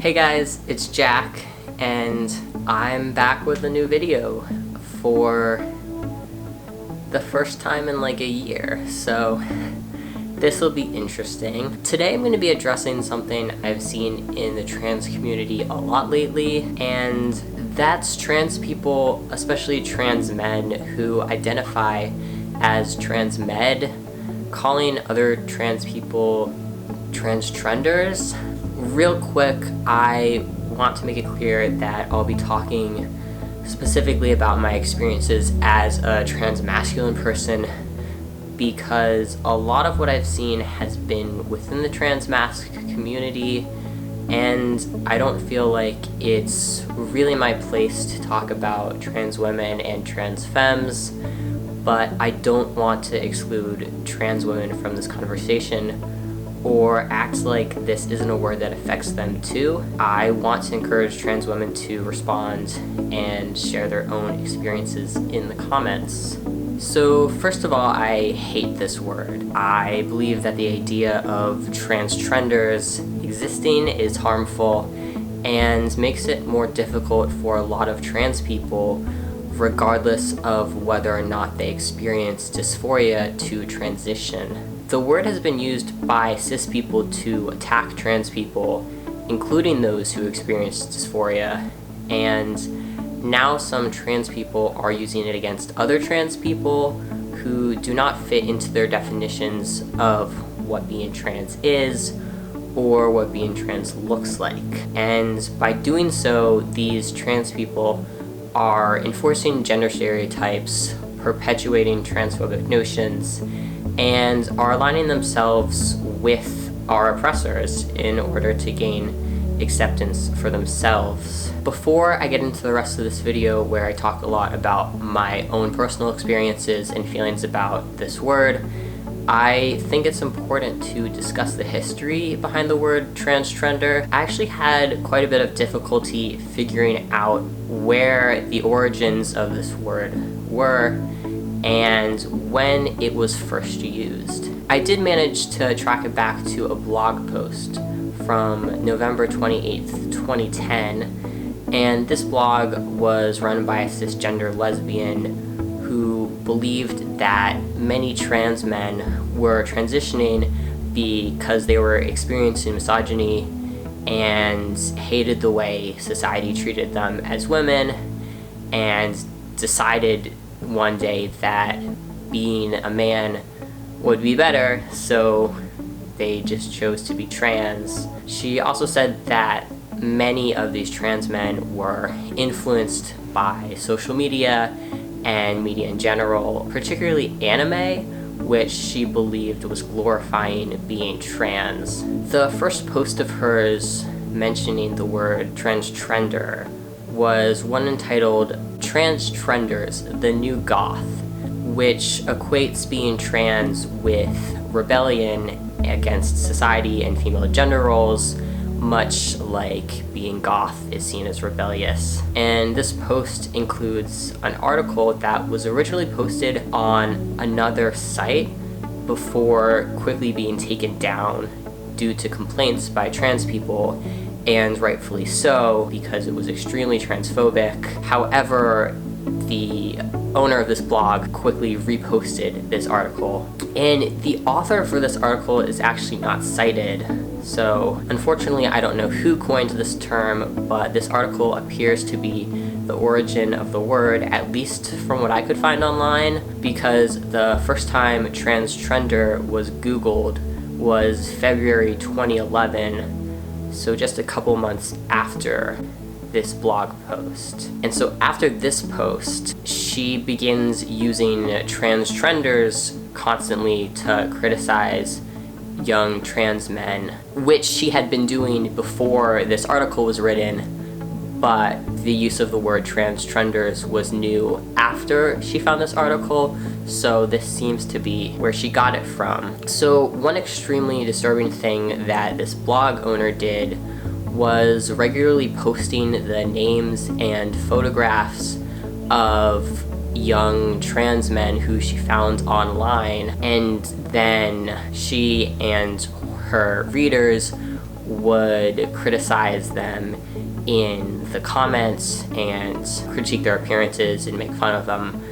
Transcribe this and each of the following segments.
Hey guys, it's Jack, and I'm back with a new video for the first time in like a year, so this will be interesting. Today I'm going to be addressing something I've seen in the trans community a lot lately, and that's trans people, especially trans men who identify as trans med, calling other trans people transtrenders. Real quick, I want to make it clear that I'll be talking specifically about my experiences as a trans masculine person, because a lot of what I've seen has been within the trans masc community, and I don't feel like it's really my place to talk about trans women and trans femmes, but I don't want to exclude trans women from this conversation or act like this isn't a word that affects them too. I want to encourage trans women to respond and share their own experiences in the comments. So first of all, I hate this word. I believe that the idea of transtrenders existing is harmful and makes it more difficult for a lot of trans people, regardless of whether or not they experience dysphoria, to transition. The word has been used by cis people to attack trans people, including those who experience dysphoria, and now some trans people are using it against other trans people who do not fit into their definitions of what being trans is or what being trans looks like. And by doing so, these trans people are enforcing gender stereotypes, perpetuating transphobic notions, and are aligning themselves with our oppressors in order to gain acceptance for themselves. Before I get into the rest of this video, where I talk a lot about my own personal experiences and feelings about this word, I think it's important to discuss the history behind the word transtrender. I actually had quite a bit of difficulty figuring out where the origins of this word were and when it was first used. I did manage to track it back to a blog post from November 28th, 2010, and this blog was run by a cisgender lesbian who believed that many trans men were transitioning because they were experiencing misogyny and hated the way society treated them as women, and decided one day that being a man would be better, so they just chose to be trans. She also said that many of these trans men were influenced by social media and media in general, particularly anime, which she believed was glorifying being trans. The first post of hers mentioning the word transtrender was one entitled Transtrenders, the New Goth, which equates being trans with rebellion against society and female gender roles, much like being goth is seen as rebellious. And this post includes an article that was originally posted on another site before quickly being taken down due to complaints by trans people, and rightfully so, because it was extremely transphobic. However, the owner of this blog quickly reposted this article, and the author for this article is actually not cited. So unfortunately, I don't know who coined this term, but this article appears to be the origin of the word, at least from what I could find online, because the first time transtrender was Googled was February 2011, so just a couple months after this blog post. And so after this post, she begins using transtrenders constantly to criticize young trans men, which she had been doing before this article was written, but the use of the word transtrenders was new after she found this article, so this seems to be where she got it from. So one extremely disturbing thing that this blog owner did was regularly posting the names and photographs of young trans men who she found online, and then she and her readers would criticize them in the comments and critique their appearances and make fun of them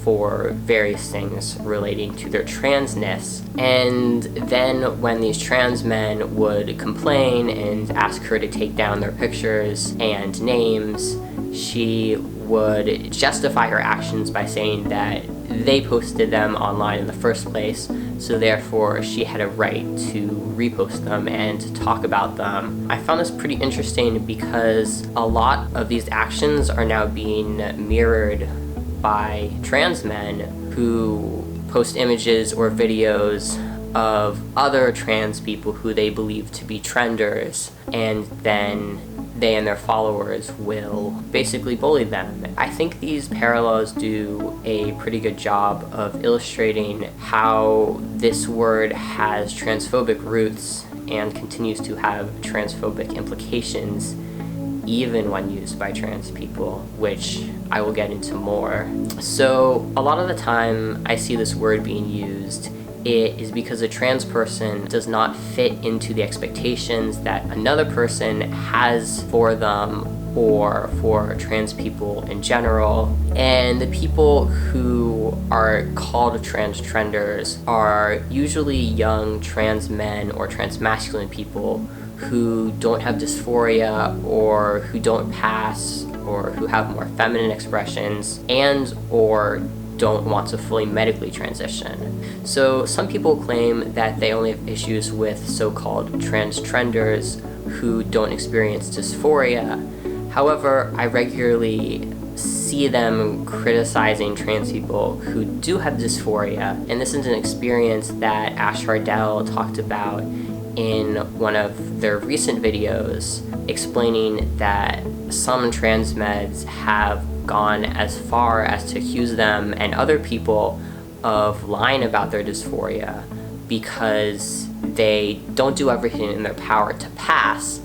for various things relating to their transness. And then when these trans men would complain and ask her to take down their pictures and names, she would justify her actions by saying that they posted them online in the first place, so therefore she had a right to repost them and to talk about them. I found this pretty interesting because a lot of these actions are now being mirrored by trans men who post images or videos of other trans people who they believe to be trenders, and then they and their followers will basically bully them. I think these parallels do a pretty good job of illustrating how this word has transphobic roots and continues to have transphobic implications even when used by trans people, which I will get into more. So a lot of the time I see this word being used, it is because a trans person does not fit into the expectations that another person has for them or for trans people in general. And the people who are called transtrenders are usually young trans men or trans masculine people who don't have dysphoria or who don't pass or who have more feminine expressions and or don't want to fully medically transition. So some people claim that they only have issues with so-called transtrenders who don't experience dysphoria. However, I regularly see them criticizing trans people who do have dysphoria, and this is an experience that Ash Hardell talked about in one of their recent videos, explaining that some trans meds have gone as far as to accuse them and other people of lying about their dysphoria because they don't do everything in their power to pass,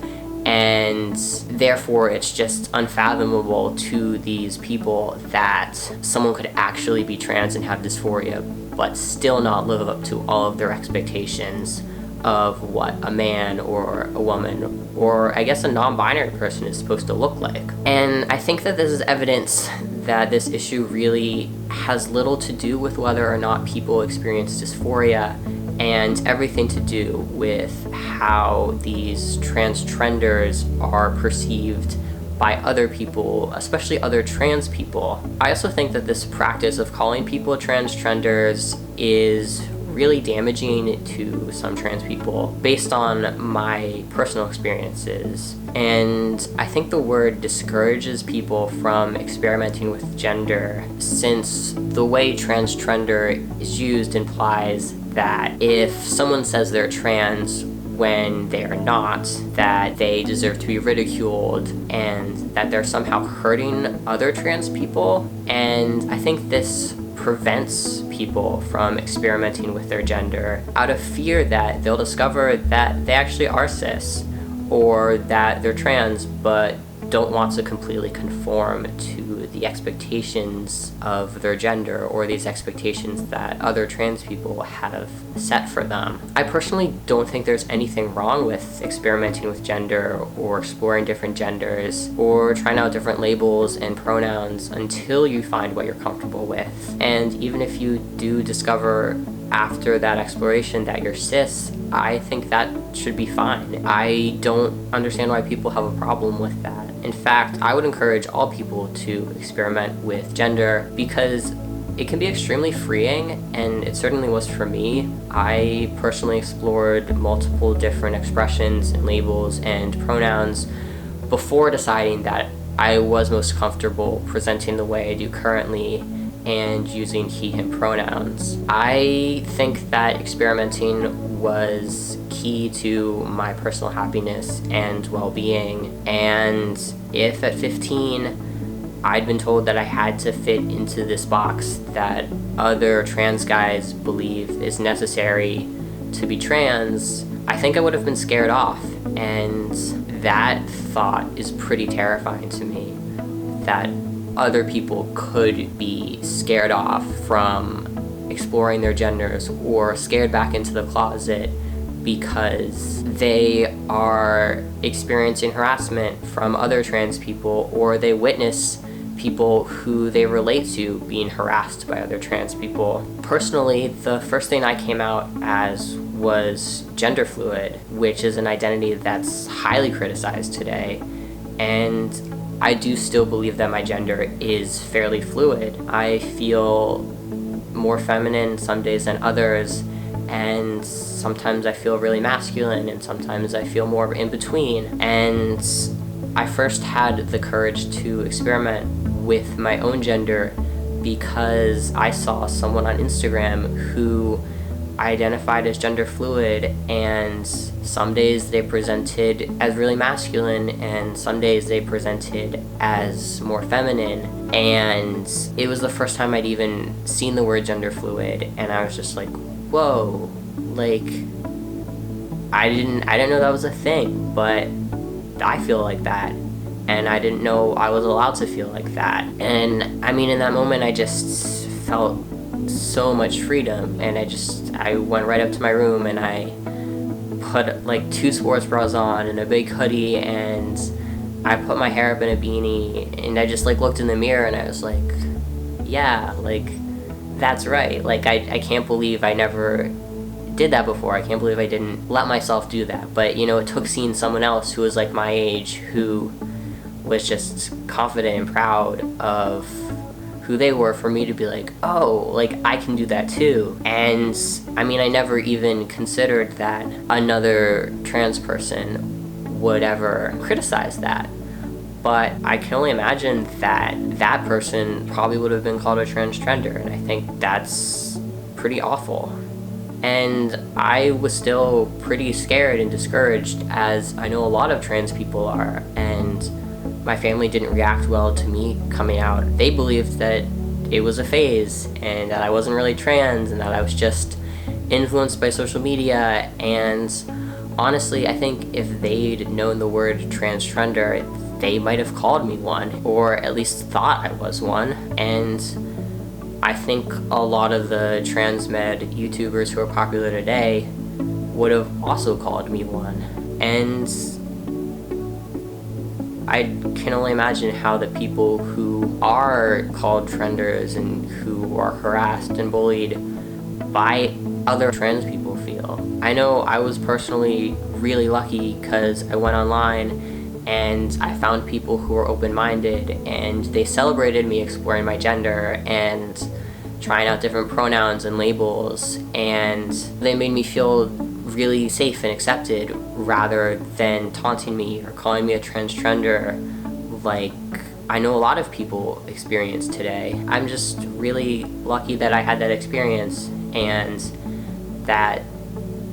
and therefore it's just unfathomable to these people that someone could actually be trans and have dysphoria but still not live up to all of their expectations of what a man or a woman or I guess a non-binary person is supposed to look like. And I think that this is evidence that this issue really has little to do with whether or not people experience dysphoria and everything to do with how these transtrenders are perceived by other people, especially other trans people. I also think that this practice of calling people transtrenders is really damaging to some trans people based on my personal experiences. And I think the word discourages people from experimenting with gender, since the way transtrender is used implies that if someone says they're trans when they are not, that they deserve to be ridiculed and that they're somehow hurting other trans people. And I think this prevents people from experimenting with their gender out of fear that they'll discover that they actually are cis or that they're trans but don't want to completely conform to the expectations of their gender or these expectations that other trans people have set for them. I personally don't think there's anything wrong with experimenting with gender or exploring different genders or trying out different labels and pronouns until you find what you're comfortable with. And even if you do discover after that exploration that you're cis, I think that should be fine. I don't understand why people have a problem with that. In fact, I would encourage all people to experiment with gender because it can be extremely freeing, and it certainly was for me. I personally explored multiple different expressions and labels and pronouns before deciding that I was most comfortable presenting the way I do currently and using he, him pronouns. I think that experimenting was key to my personal happiness and well-being, and if at 15 I'd been told that I had to fit into this box that other trans guys believe is necessary to be trans, I think I would have been scared off, and that thought is pretty terrifying to me, that other people could be scared off from exploring their genders or scared back into the closet because they are experiencing harassment from other trans people, or they witness people who they relate to being harassed by other trans people. Personally, the first thing I came out as was gender fluid, which is an identity that's highly criticized today, and I do still believe that my gender is fairly fluid. I feel more feminine some days than others, and sometimes I feel really masculine, and sometimes I feel more in between. And I first had the courage to experiment with my own gender because I saw someone on Instagram who identified as gender fluid, and some days they presented as really masculine and some days they presented as more feminine. And it was the first time I'd even seen the word gender fluid, and I was just like, whoa, like I didn't know that was a thing, but I feel like that, and I didn't know I was allowed to feel like that. And I mean, in that moment I just felt so much freedom, and I went right up to my room and I put like 2 sports bras on and a big hoodie, and I put my hair up in a beanie, and I just like looked in the mirror and I was like, yeah, like that's right. Like I can't believe I never did that before. I can't believe I didn't let myself do that. But you know, it took seeing someone else who was like my age, who was just confident and proud of who they were, for me to be like, oh, like I can do that too. And I mean, I never even considered that another trans person would ever criticize that. But I can only imagine that that person probably would have been called a transtrender, and I think that's pretty awful. And I was still pretty scared and discouraged, as I know a lot of trans people are, and my family didn't react well to me coming out. They believed that it was a phase, and that I wasn't really trans, and that I was just influenced by social media. And honestly, I think if they'd known the word transtrender, they might have called me one, or at least thought I was one. And I think a lot of the trans med YouTubers who are popular today would have also called me one. And I can only imagine how the people who are called trenders and who are harassed and bullied by other trans people feel. I know I was personally really lucky because I went online and I found people who were open-minded, and they celebrated me exploring my gender and trying out different pronouns and labels, and they made me feel really safe and accepted, rather than taunting me or calling me a transtrender like I know a lot of people experience today. I'm just really lucky that I had that experience, and that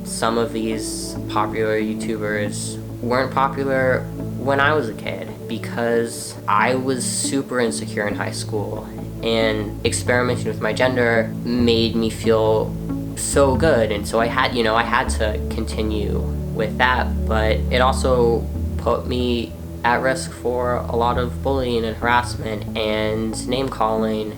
some of these popular YouTubers weren't popular when I was a kid, because I was super insecure in high school, and experimenting with my gender made me feel so good, and so I had to continue with that. But it also put me at risk for a lot of bullying and harassment and name calling,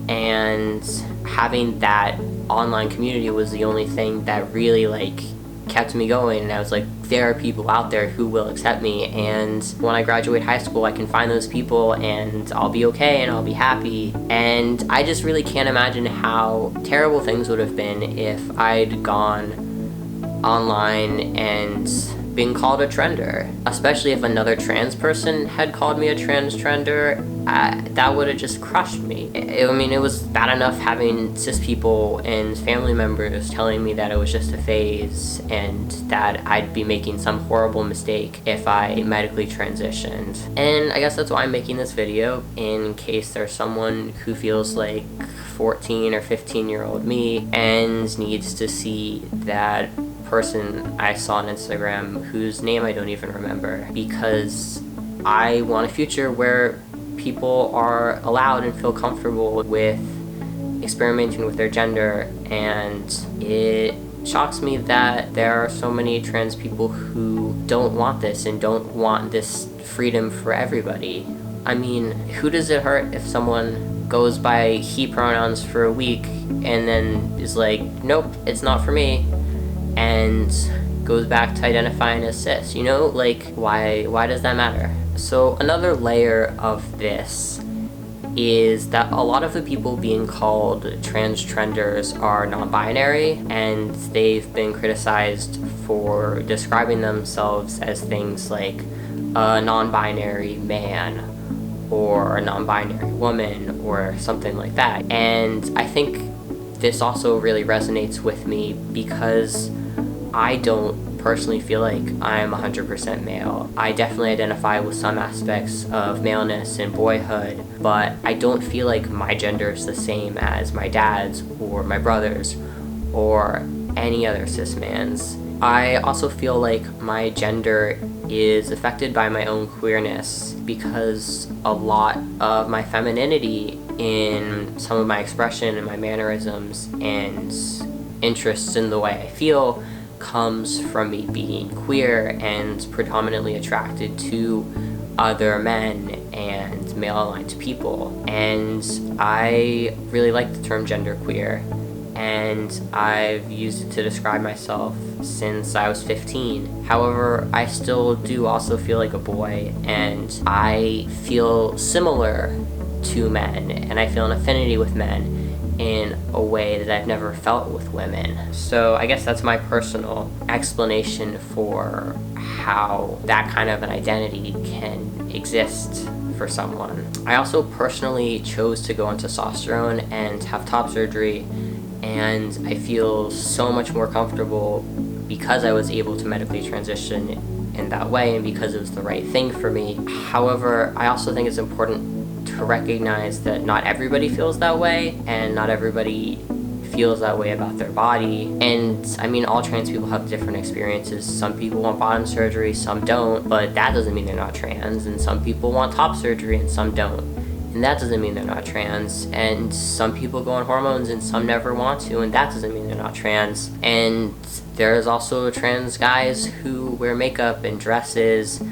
and having that online community was the only thing that really like kept me going. And I was like, there are people out there who will accept me, and when I graduate high school I can find those people and I'll be okay and I'll be happy. And I just really can't imagine how terrible things would have been if I'd gone online and been called a trender, especially if another trans person had called me a transtrender. That would have just crushed me. I mean, it was bad enough having cis people and family members telling me that it was just a phase, and that I'd be making some horrible mistake if I medically transitioned. And I guess that's why I'm making this video, in case there's someone who feels like 14 or 15-year-old me and needs to see that person I saw on Instagram, whose name I don't even remember, because I want a future where people are allowed and feel comfortable with experimenting with their gender. And it shocks me that there are so many trans people who don't want this and don't want this freedom for everybody. I mean, who does it hurt if someone goes by he pronouns for a week and then is like, nope, it's not for me? and goes back to identifying as cis. You know, like, why does that matter? So another layer of this is that a lot of the people being called transtrenders are non-binary, and they've been criticized for describing themselves as things like a non-binary man or a non-binary woman or something like that. And I think this also really resonates with me because I don't personally feel like I'm 100% male. I definitely identify with some aspects of maleness and boyhood, but I don't feel like my gender is the same as my dad's or my brother's or any other cis man's. I also feel like my gender is affected by my own queerness because a lot of my femininity in some of my expression and my mannerisms and interests in the way I feel comes from me being queer and predominantly attracted to other men and male-aligned people. And I really like the term genderqueer, and I've used it to describe myself since I was 15. However, I still do also feel like a boy, and I feel similar to men, and I feel an affinity with men in a way that I've never felt with women. So I guess that's my personal explanation for how that kind of an identity can exist for someone. I also personally chose to go on testosterone and have top surgery, and I feel so much more comfortable because I was able to medically transition in that way and because it was the right thing for me. However, I also think it's important to recognize that not everybody feels that way, and not everybody feels that way about their body. And I mean, all trans people have different experiences. Some people want bottom surgery, some don't, but that doesn't mean they're not trans. And some people want top surgery and some don't, and that doesn't mean they're not trans. And some people go on hormones and some never want to, and that doesn't mean they're not trans. And there's also trans guys who wear makeup and dresses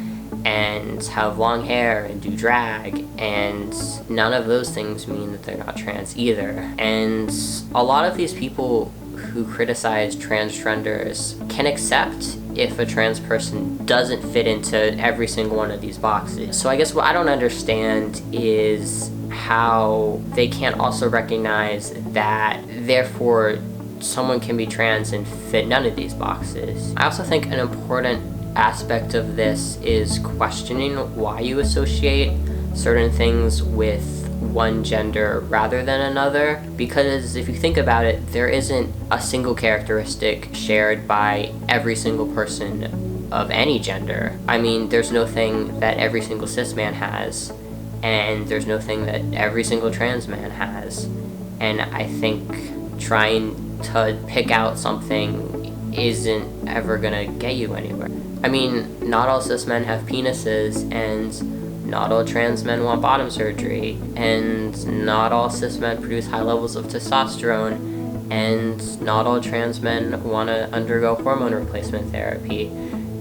and have long hair and do drag, and none of those things mean that they're not trans either. And a lot of these people who criticize transtrenders can accept if a trans person doesn't fit into every single one of these boxes. So I guess what I don't understand is how they can't also recognize that therefore someone can be trans and fit none of these boxes. I also think an important aspect of this is questioning why you associate certain things with one gender rather than another, because if you think about it, there isn't a single characteristic shared by every single person of any gender. I mean, there's no thing that every single cis man has, and there's no thing that every single trans man has. And I think trying to pick out something isn't ever gonna get you anywhere. I mean, not all cis men have penises, and not all trans men want bottom surgery, and not all cis men produce high levels of testosterone, and not all trans men want to undergo hormone replacement therapy,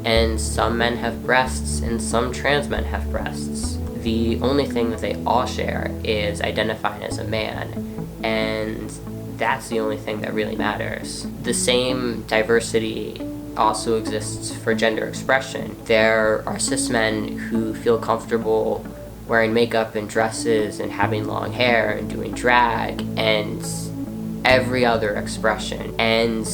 and some men have breasts, and some trans men have breasts. The only thing that they all share is identifying as a man, and that's the only thing that really matters. The same diversity also exists for gender expression. There are cis men who feel comfortable wearing makeup and dresses and having long hair and doing drag and every other expression, and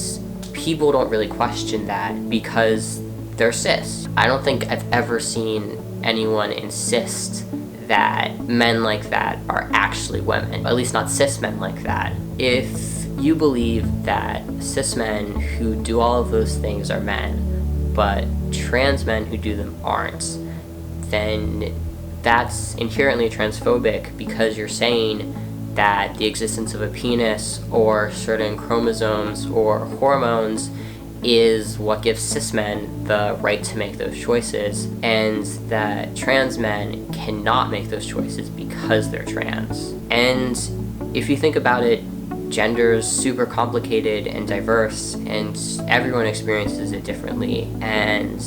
people don't really question that because they're cis. I don't think I've ever seen anyone insist that men like that are actually women, at least not cis men like that. If you believe that cis men who do all of those things are men, but trans men who do them aren't, then that's inherently transphobic, because you're saying that the existence of a penis or certain chromosomes or hormones is what gives cis men the right to make those choices, and that trans men cannot make those choices because they're trans. And if you think about it, gender is super complicated and diverse, and everyone experiences it differently, and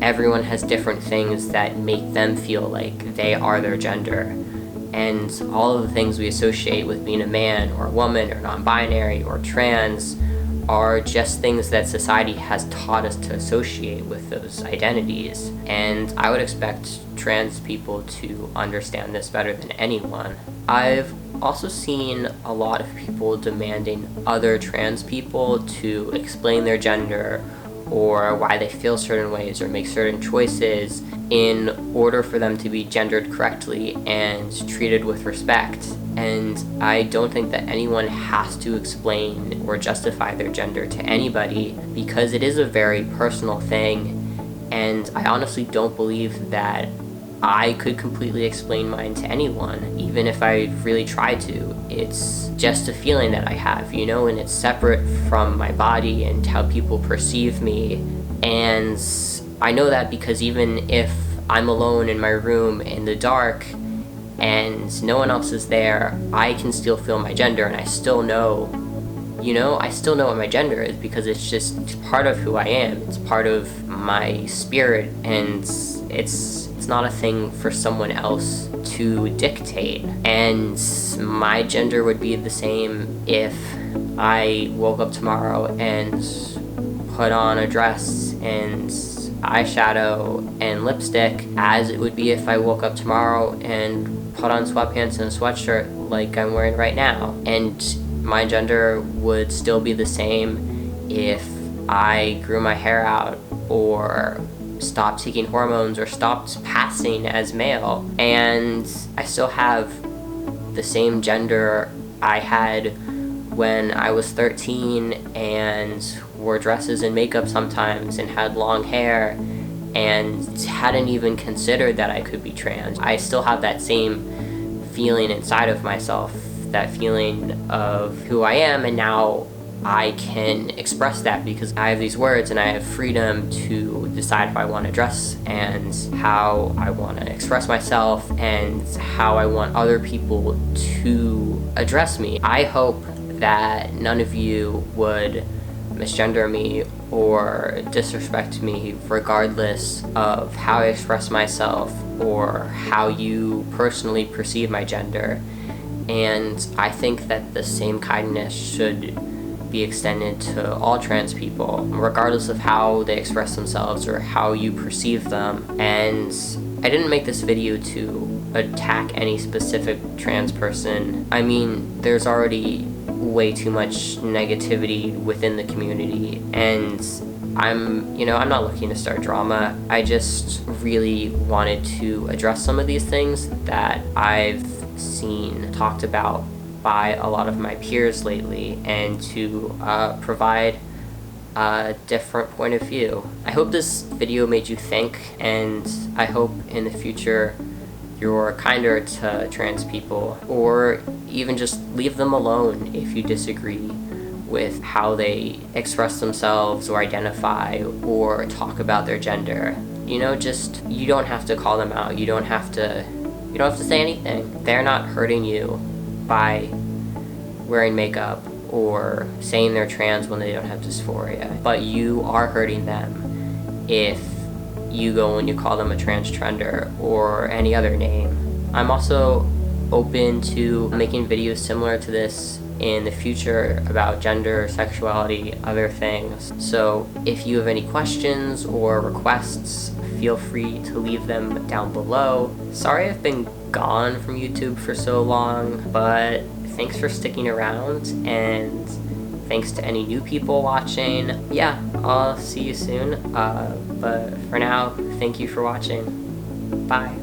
everyone has different things that make them feel like they are their gender. And all of the things we associate with being a man or a woman or non-binary or trans are just things that society has taught us to associate with those identities. And I would expect trans people to understand this better than anyone. I've also seen a lot of people demanding other trans people to explain their gender or why they feel certain ways or make certain choices in order for them to be gendered correctly and treated with respect. And I don't think that anyone has to explain or justify their gender to anybody, because it is a very personal thing, and I honestly don't believe that I could completely explain mine to anyone, even if I really tried to. It's just a feeling that I have, you know, and it's separate from my body and how people perceive me. And I know that because even if I'm alone in my room in the dark and no one else is there, I can still feel my gender, and I still know, you know, I still know what my gender is, because it's just part of who I am. It's part of my spirit, and it's not a thing for someone else to dictate. And my gender would be the same if I woke up tomorrow and put on a dress and eyeshadow and lipstick, as it would be if I woke up tomorrow and put on sweatpants and a sweatshirt like I'm wearing right now. And my gender would still be the same if I grew my hair out or stopped taking hormones or stopped passing as male. And I still have the same gender I had when I was 13 and wore dresses and makeup sometimes and had long hair and hadn't even considered that I could be trans. I still have that same feeling inside of myself, that feeling of who I am, and now I can express that because I have these words and I have freedom to decide how I want to dress and how I want to express myself and how I want other people to address me. I hope that none of you would misgender me or disrespect me regardless of how I express myself or how you personally perceive my gender. And I think that the same kindness should be extended to all trans people, regardless of how they express themselves or how you perceive them. And I didn't make this video to attack any specific trans person. I mean, there's already way too much negativity within the community, and I'm not looking to start drama. I just really wanted to address some of these things that I've seen talked about by a lot of my peers lately, and to provide a different point of view. I hope this video made you think, and I hope in the future you're kinder to trans people, or even just leave them alone if you disagree with how they express themselves or identify or talk about their gender. You don't have to call them out. You don't have to say anything. They're not hurting you by wearing makeup or saying they're trans when they don't have dysphoria, but you are hurting them if you go and you call them a transtrender or any other name. I'm also open to making videos similar to this in the future about gender, sexuality, other things. So if you have any questions or requests, feel free to leave them down below. Sorry I've been gone from YouTube for so long, but thanks for sticking around, and thanks to any new people watching. Yeah, I'll see you soon, but for now, thank you for watching. Bye.